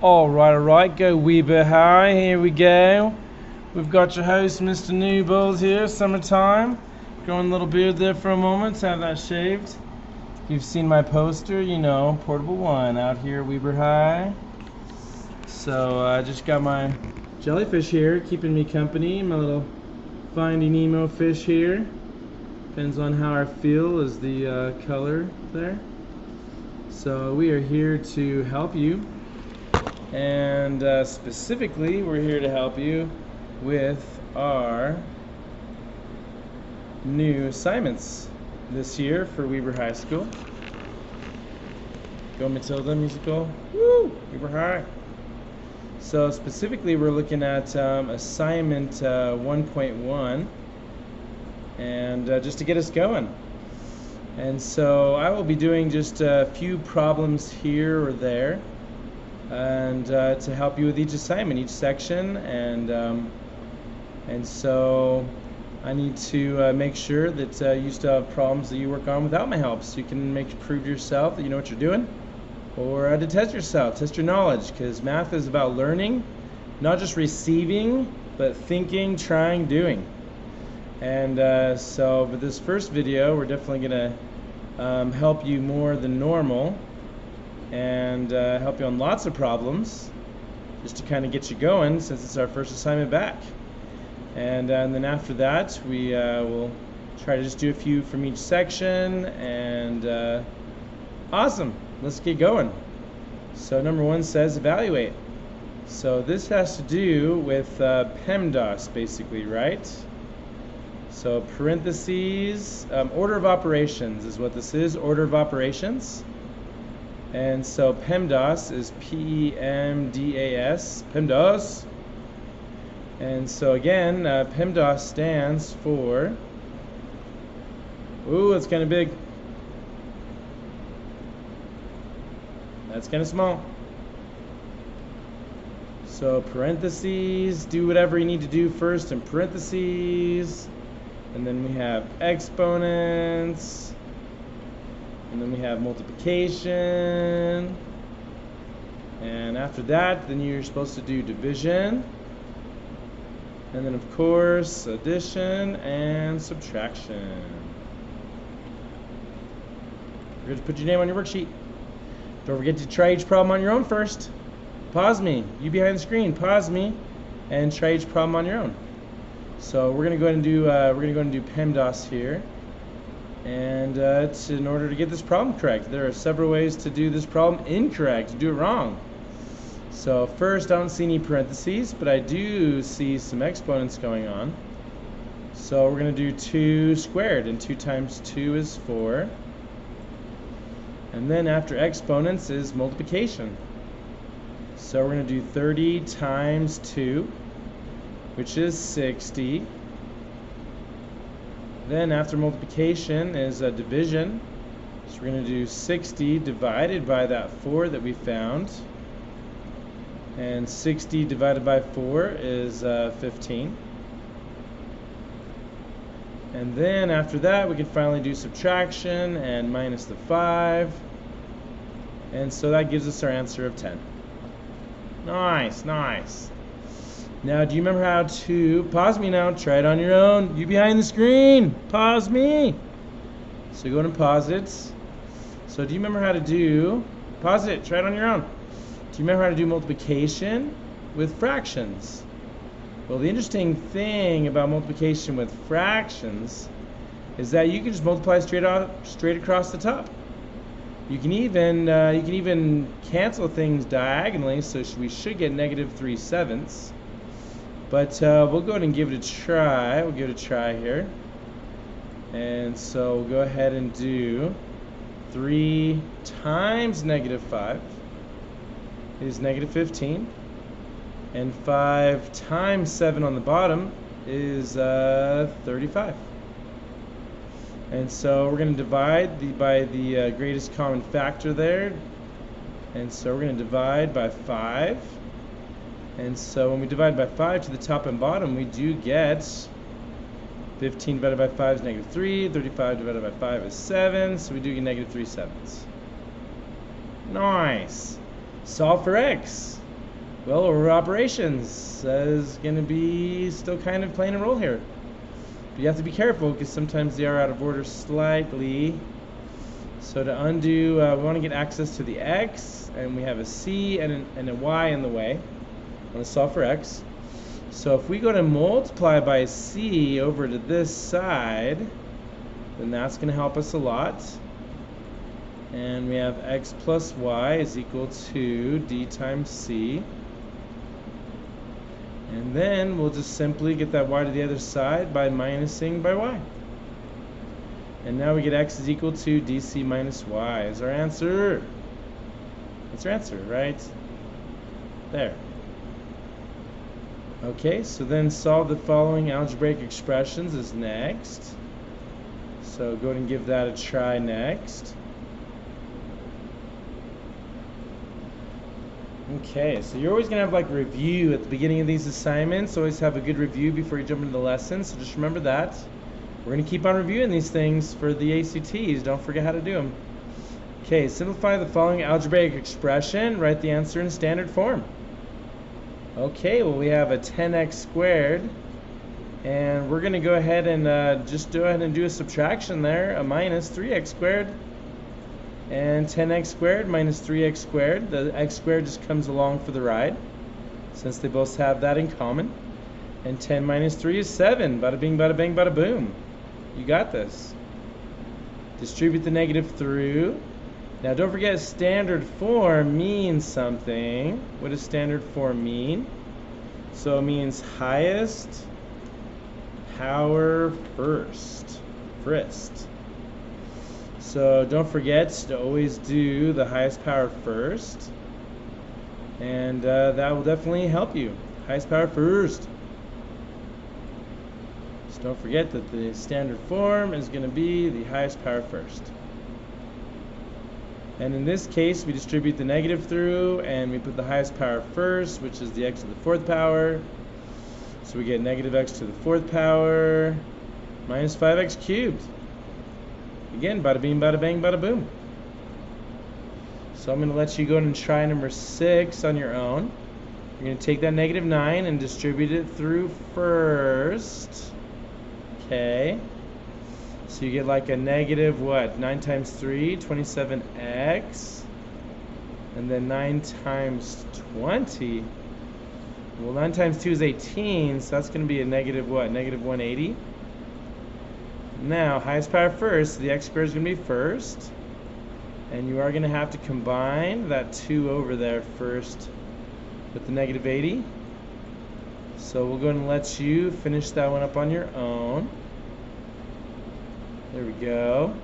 Alright, go Weber High, here we go. We've got your host, Mr. Newbold here, summertime. Growing a little beard there for a moment, have that shaved. If you've seen my poster, you know, Portable One out here, Weber High. So I just got my jellyfish here, keeping me company, my little Finding Nemo fish here. Depends on how I feel is the color there. So we are here to help you. And specifically, we're here to help you with our new assignments this year for Weber High School. Go Matilda musical. Woo! Weber High. So specifically, we're looking at assignment 1.1, and just to get us going. And so I will be doing just a few problems here or there, and to help you with each assignment, each section, and so I need to make sure that you still have problems that you work on without my help, so you can prove to yourself that you know what you're doing, or to test yourself, test your knowledge, because math is about learning, not just receiving, but thinking, trying, doing. And so for this first video, we're definitely going to help you more than normal, and help you on lots of problems, just to kind of get you going since it's our first assignment back. And then after that, we will try to just do a few from each section, and awesome, let's get going. So number one says evaluate. So this has to do with PEMDAS basically, right? So parentheses, order of operations is what this is, order of operations. And so PEMDAS is P-E-M-D-A-S, PEMDAS. And so again, PEMDAS stands for, ooh, it's kind of big. That's kind of small. So parentheses, do whatever you need to do first in parentheses. And then we have exponents. And then we have multiplication, and after that, then you're supposed to do division, and then of course addition and subtraction. You're going to put your name on your worksheet. Don't forget to try each problem on your own first. Pause me, you behind the screen, pause me, and try each problem on your own. So we're going to go ahead and do PEMDAS here. And it's in order to get this problem correct. There are several ways to do this problem incorrect, to do it wrong. So first, I don't see any parentheses, but I do see some exponents going on. So we're going to do 2 squared, and 2 times 2 is 4. And then after exponents is multiplication. So we're going to do 30 times 2, which is 60. Then after multiplication is a division. So we're going to do 60 divided by that 4 that we found. And 60 divided by 4 is 15. And then after that we can finally do subtraction and minus the 5. And so that gives us our answer of 10. Nice, nice. Now, do you remember how to, pause me now, try it on your own, you behind the screen, pause me. So go ahead and pause it. So do you remember how to do, pause it, try it on your own. Do you remember how to do multiplication with fractions? Well, the interesting thing about multiplication with fractions is that you can just multiply straight across the top. You can even cancel things diagonally, so we should get negative 3/7. But we'll go ahead and give it a try. We'll give it a try here. And so we'll go ahead and do 3 times negative 5 is negative 15. And 5 times 7 on the bottom is 35. And so we're going to divide by the greatest common factor there. And so we're going to divide by 5. And so when we divide by 5 to the top and bottom, we do get 15 divided by 5 is negative 3, 35 divided by 5 is 7, so we do get negative 3/7. Nice. Solve for x. Well, order operations is going to be still kind of playing a role here. But you have to be careful because sometimes they are out of order slightly. So to undo, we want to get access to the x, and we have a c and a y in the way. I want to solve for x. So if we go to multiply by c over to this side, then that's going to help us a lot. And we have x plus y is equal to d times c. And then we'll just simply get that y to the other side by minusing by y. And now we get x is equal to dc minus y is our answer. That's our answer, right? There. Okay, so then solve the following algebraic expressions is next. So go ahead and give that a try next. Okay, so you're always going to have like a review at the beginning of these assignments. Always have a good review before you jump into the lesson, so just remember that. We're going to keep on reviewing these things for the ACTs. Don't forget how to do them. Okay, simplify the following algebraic expression. Write the answer in standard form. Okay, well we have a 10x squared, and we're going to go ahead and just go ahead and do a subtraction there, a minus 3x squared, and 10x squared minus 3x squared. The x squared just comes along for the ride, since they both have that in common. And 10 minus 3 is 7. Bada bing, bada bang, bada boom. You got this. Distribute the negative through. Now don't forget, standard form means something. What does standard form mean? So it means highest power first. So don't forget to always do the highest power first. And that will definitely help you. Highest power first. So don't forget that the standard form is going to be the highest power first. And in this case, we distribute the negative through, and we put the highest power first, which is the x to the fourth power. So we get negative x to the fourth power minus 5x cubed. Again, bada bing, bada bang, bada boom. So I'm going to let you go and try number 6 on your own. You're going to take that negative 9 and distribute it through first. Okay. So you get like a negative, what, 9 times 3, 27x. And then 9 times 20. Well, 9 times 2 is 18, so that's going to be a negative, what, negative 180. Now, highest power first, so the x squared is going to be first. And you are going to have to combine that 2 over there first with the negative 80. So we'll go ahead and let you finish that one up on your own. There we go.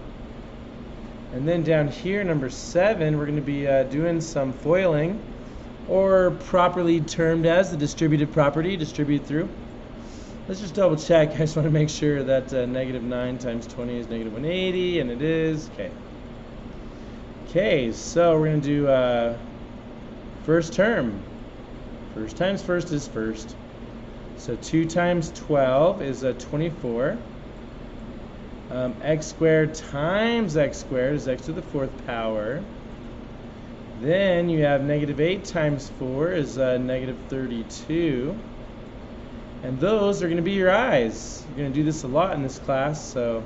And then down here, number 7, we're going to be doing some foiling, or properly termed as the distributive property, distribute through. Let's just double check. I just want to make sure that negative 9 times 20 is negative 180, and it is. Okay. Okay, so we're going to do first term. First times first is first. So 2 times 12 is 24. X squared times x squared is x to the fourth power. Then you have negative 8 times 4 is negative 32. And those are going to be your i's. You're going to do this a lot in this class, so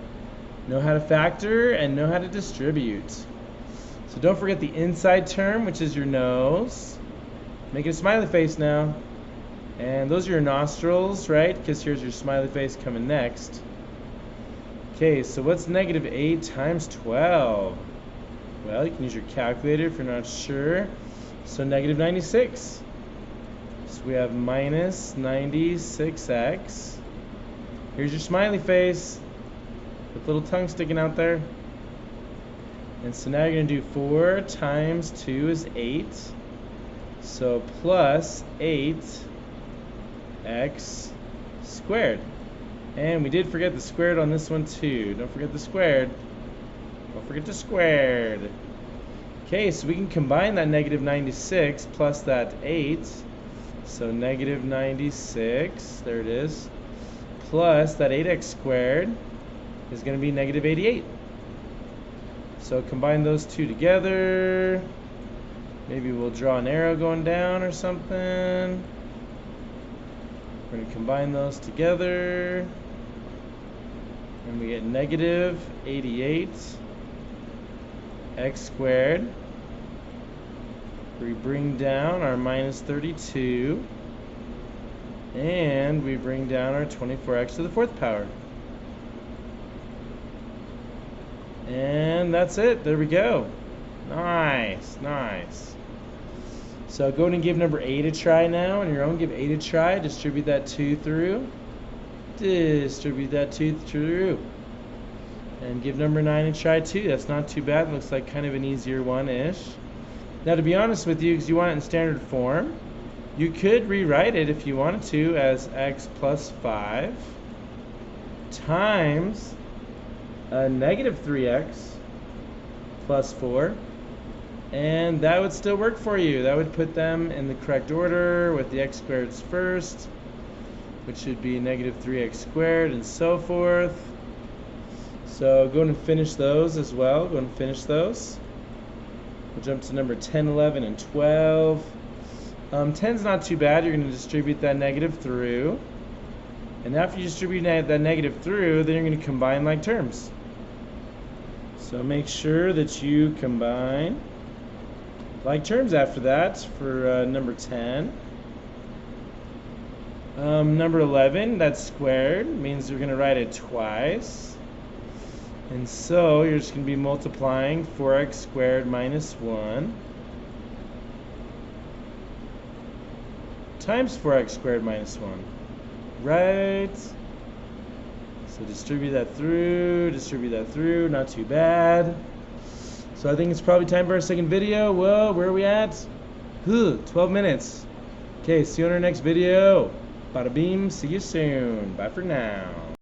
know how to factor and know how to distribute. So don't forget the inside term, which is your nose. Make it a smiley face now. And those are your nostrils, right? Because here's your smiley face coming next. Okay, so what's negative 8 times 12? Well, you can use your calculator if you're not sure. So negative 96. So we have minus 96x. Here's your smiley face with little tongue sticking out there. And so now you're going to do 4 times 2 is 8. So plus 8x squared. And we did forget the squared on this one too. Don't forget the squared. Don't forget the squared. Okay, so we can combine that negative 96 plus that 8. So negative 96, there it is, plus that 8x squared is going to be negative 88. So combine those two together, Maybe we'll draw an arrow going down or something. We're going to combine those together. And we get negative 88 x squared. We bring down our minus 32. And we bring down our 24x to the 4th power. And that's it. There we go. Nice, nice. So go ahead and give number 8 a try now. On your own, give 8 a try. Distribute that 2 through. Distribute that 2 through. And give number 9 a try too. That's not too bad. Looks like kind of an easier one-ish. Now, to be honest with you, because you want it in standard form, you could rewrite it if you wanted to as x plus 5 times a negative 3x plus 4. And that would still work for you. That would put them in the correct order with the x squareds first, which should be negative 3x squared and so forth. So go ahead and finish those as well. Go ahead and finish those. We'll jump to number 10, 11, and 12. 10's not too bad. You're going to distribute that negative through. And after you distribute that negative through, then you're going to combine like terms. So make sure that you combine like terms after that for number 10. Number 11, that's squared, means you're going to write it twice. And so you're just going to be multiplying 4x squared minus 1 times 4x squared minus 1. Right? So distribute that through, not too bad. So I think it's probably time for our second video. Whoa, where are we at? 12 minutes. Okay, see you on our next video. Bada beam, see you soon. Bye for now.